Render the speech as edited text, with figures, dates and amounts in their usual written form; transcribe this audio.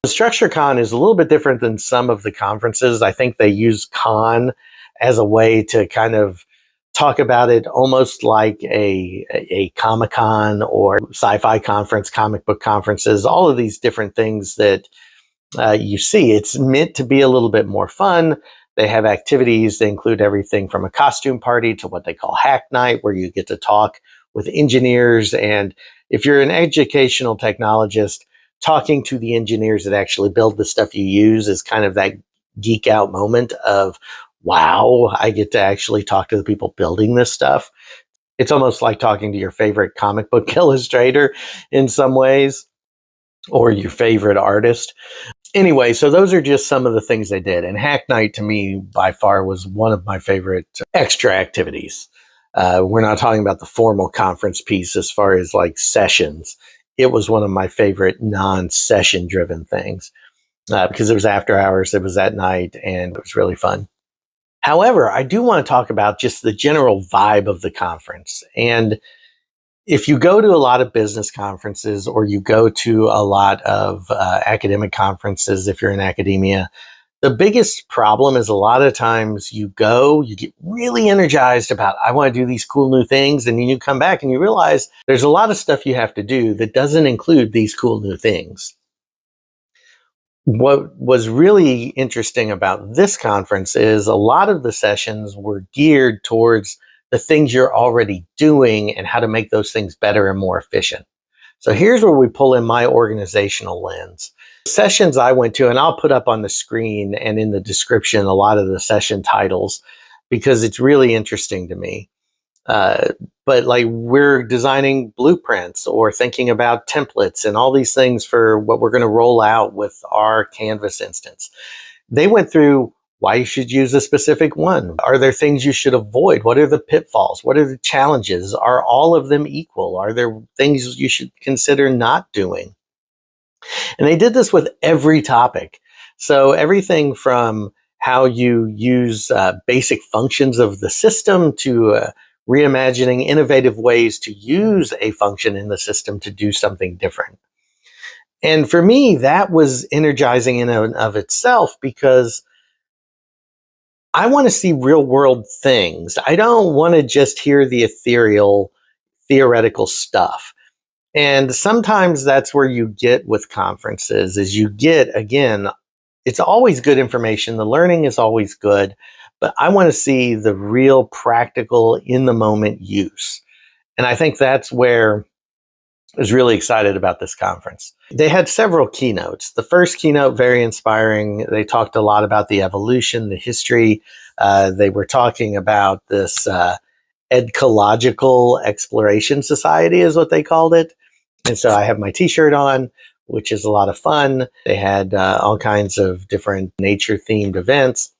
Instructurecon is a little bit different than some of the conferences. I think they use con as a way to kind of talk about it almost like a Comic-Con or sci-fi conference, comic book conferences, all of these different things that you see. It's meant to be a little bit more fun. They have activities. They include everything from a costume party to what they call hack night, where you get to talk with engineers. And if you're an educational technologist, talking to the engineers that actually build the stuff you use is kind of that geek out moment of, wow, I get to actually talk to the people building this stuff. It's almost like talking to your favorite comic book illustrator in some ways, or your favorite artist. Anyway, so those are just some of the things they did. And Hack Night, to me, by far, was one of my favorite extra activities. We're not talking about the formal conference piece as far as like sessions. It was one of my favorite non-session driven things because it was after hours, it was at night, and it was really fun. However, I do want to talk about just the general vibe of the conference. And if you go to a lot of business conferences or you go to a lot of academic conferences, if you're in academia, the biggest problem is a lot of times you go, you get really energized about, I want to do these cool new things. And then you come back and you realize there's a lot of stuff you have to do that doesn't include these cool new things. What was really interesting about this conference is a lot of the sessions were geared towards the things you're already doing and how to make those things better and more efficient. So here's where we pull in my organizational lens. Sessions I went to, and I'll put up on the screen and in the description a lot of the session titles because it's really interesting to me. But like we're designing blueprints or thinking about templates and all these things for what we're going to roll out with our Canvas instance. They went through why you should use a specific one. Are there things you should avoid? What are the pitfalls? What are the challenges? Are all of them equal? Are there things you should consider not doing? And they did this with every topic. So everything from how you use basic functions of the system to reimagining innovative ways to use a function in the system to do something different. And for me, that was energizing in and of itself because I want to see real world things. I don't want to just hear the ethereal, theoretical stuff. And sometimes that's where you get with conferences is you get, again, it's always good information. The learning is always good, but I want to see the real practical in the moment use. And I think that's where I was really excited about this conference. They had several keynotes. The first keynote, very inspiring. They talked a lot about the evolution, the history. They were talking about this Ecological Exploration Society is what they called it. And so I have my t-shirt on, which is a lot of fun. They had all kinds of different nature-themed events.